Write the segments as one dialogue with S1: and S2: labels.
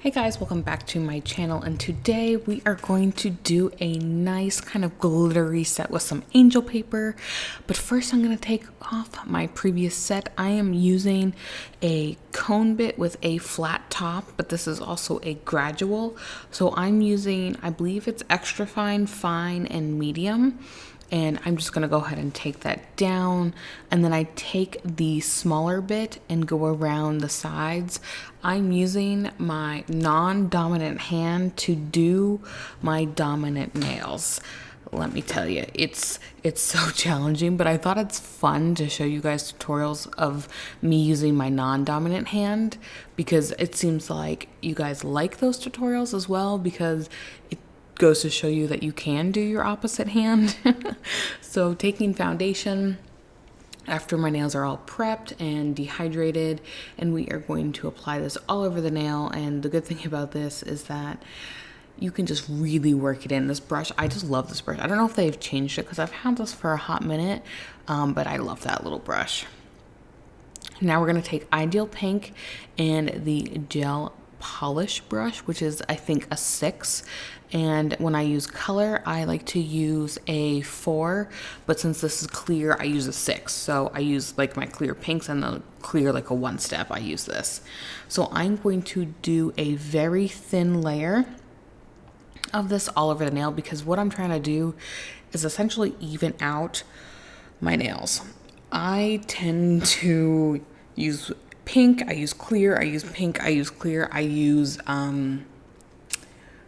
S1: Hey guys, welcome back to my channel, and today we are going to do a nice kind of glittery set with some angel paper. But first I'm going to take off my previous set. I am using a cone bit with a flat top, but this is also a gradual. So I'm using, I believe it's extra fine, fine, and medium. And I'm just gonna go ahead and take that down, and then I take the smaller bit and go around the sides. I'm using my non-dominant hand to do my dominant nails. Let me tell you, it's so challenging, but I thought it's fun to show you guys tutorials of me using my non-dominant hand, because it seems like you guys like those tutorials as well, because it goes to show you that you can do your opposite hand. So taking foundation after my nails are all prepped and dehydrated, and we are going to apply this all over the nail. And the good thing about this is that you can just really work it in. This brush, I just love this brush. I don't know if they've changed it because I've had this for a hot minute, but I love that little brush. Now we're gonna take Ideal Pink and the gel polish brush, which is I think a 6, and when I use color I like to use a 4, but since this is clear I use a 6. So I use like my clear pinks, and the clear like a 1 step I use this. So I'm going to do a very thin layer of this all over the nail, because what I'm trying to do is essentially even out my nails. I tend to use pink, I use clear, I use pink, I use clear, I use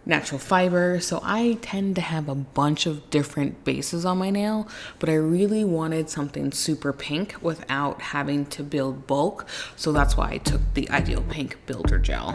S1: natural fiber. So I tend to have a bunch of different bases on my nail, but I really wanted something super pink without having to build bulk. So that's why I took the Ideal Pink Builder Gel.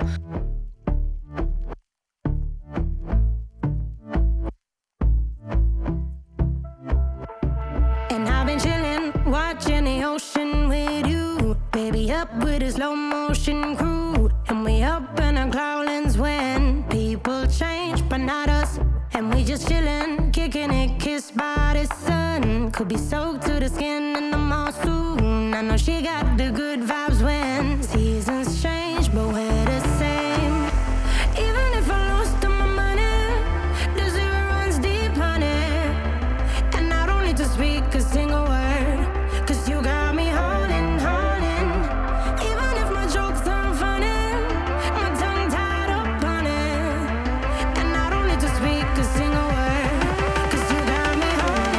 S2: And I've been chilling, watching the ocean with you. Baby up with a slow motion crew, and we up in our clouds when people change, but not us. And we just chillin', kicking it, kissed by the sun. Could be soaked to the skin in the mall soon. I know she got the good vibes when seasons change, but we're the same. Even if I lost all my money, the zero runs deep, honey. And I don't need to speak a single word, 'cause you got me holding. Even if my jokes aren't funny, my tongue tied up on it. And I don't need to speak a single word, 'cause you got me holding.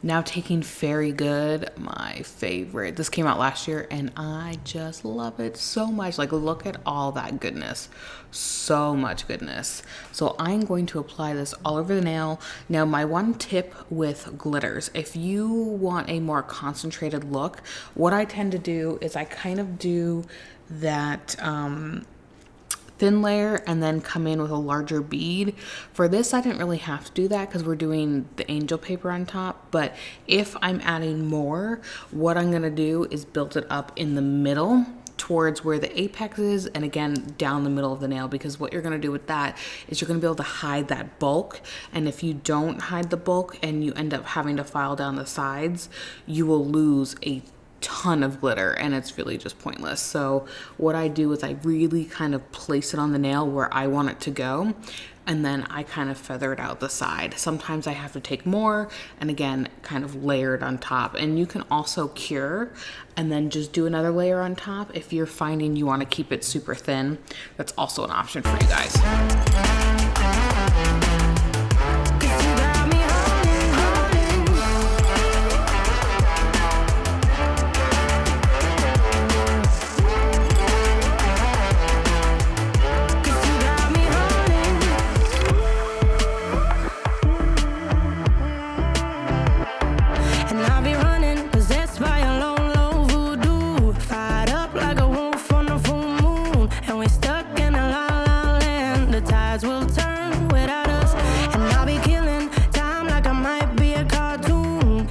S1: Now taking Fairy Good, my favorite. This came out last year and I just love it so much. Like, look at all that goodness. So much goodness. So I'm going to apply this all over the nail. Now, my one tip with glitters, if you want a more concentrated look, what I tend to do is I kind of do that thin layer and then come in with a larger bead. For this, I didn't really have to do that because we're doing the angel paper on top. But if I'm adding more, what I'm gonna do is build it up in the middle towards where the apex is, and again down the middle of the nail, because what you're gonna do with that is you're gonna be able to hide that bulk. And if you don't hide the bulk and you end up having to file down the sides, you will lose a ton of glitter, and it's really just pointless. So what I do is I really kind of place it on the nail where I want it to go, and then I kind of feather it out the side. Sometimes I have to take more and again kind of layer it on top. And you can also cure and then just do another layer on top if you're finding you want to keep it super thin. That's also an option for you guys.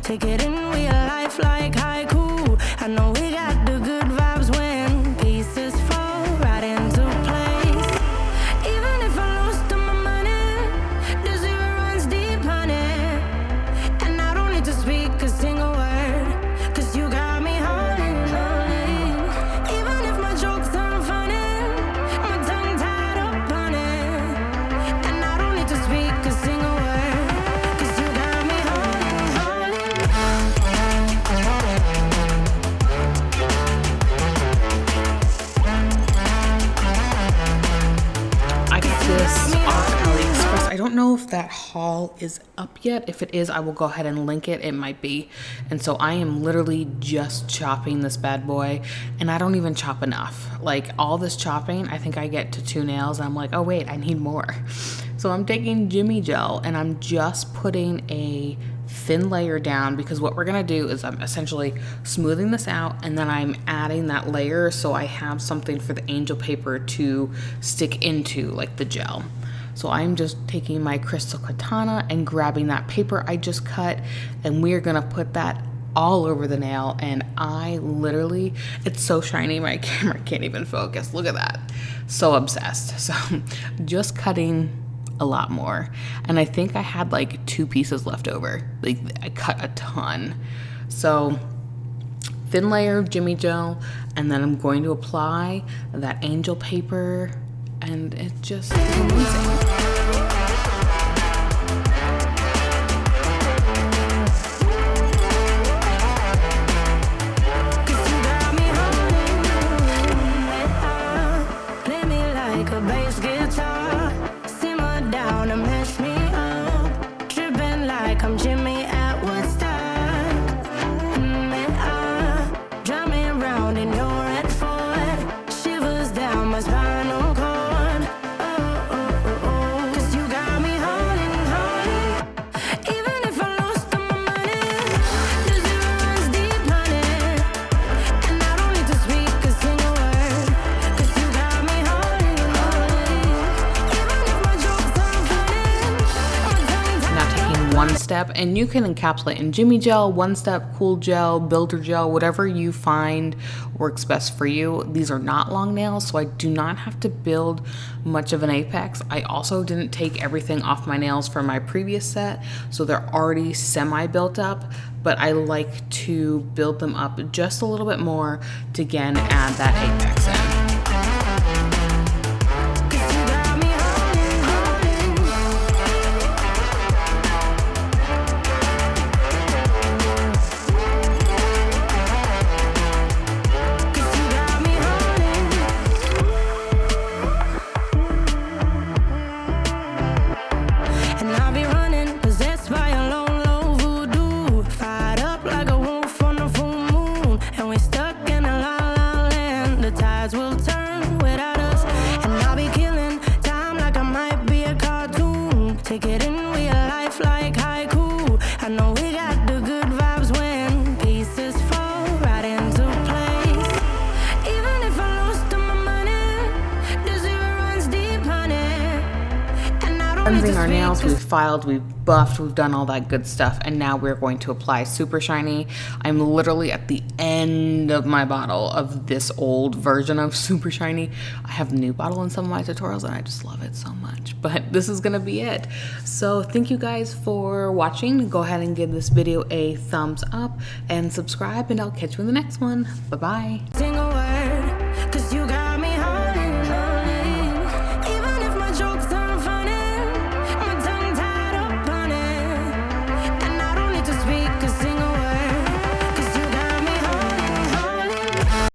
S2: Take it in real life like haiku. I know we got the good vibes when pieces fall right into place. Even if I lost all my money, the zero runs deep, honey. And I don't need to speak a single word, 'cause you got me home.
S1: haul is up yet. If it is, I will go ahead and link it. It might be. And so I am literally just chopping this bad boy, and I don't even chop enough. Like all this chopping, I think I get to 2 nails. And I'm like, oh wait, I need more. So I'm taking Jimmy Gel and I'm just putting a thin layer down, because what we're gonna do is I'm essentially smoothing this out and then I'm adding that layer so I have something for the angel paper to stick into, like the gel. So I'm just taking my crystal katana and grabbing that paper I just cut, and we're gonna put that all over the nail. And I literally, it's so shiny my camera can't even focus. Look at that. So obsessed. So just cutting a lot more, and I think I had like 2 pieces left over. Like I cut a ton. So thin layer of Jimmy Gel, and then I'm going to apply that angel paper, and it just is amazing. One step, and you can encapsulate in Jimmy Gel, One Step, Cool Gel, Builder Gel, whatever you find works best for you. These are not long nails, so I do not have to build much of an apex. I also didn't take everything off my nails from my previous set, so they're already semi built up, but I like to build them up just a little bit more to again add that apex in. Cleansing our nails, we've filed, we've buffed, we've done all that good stuff, and now we're going to apply Super Shiny. I'm literally at the end of my bottle of this old version of Super Shiny. I have the new bottle in some of my tutorials and I just love it so much, but this is gonna be it. So thank you guys for watching. Go ahead and give this video a thumbs up and subscribe, and I'll catch you in the next one. Bye-bye.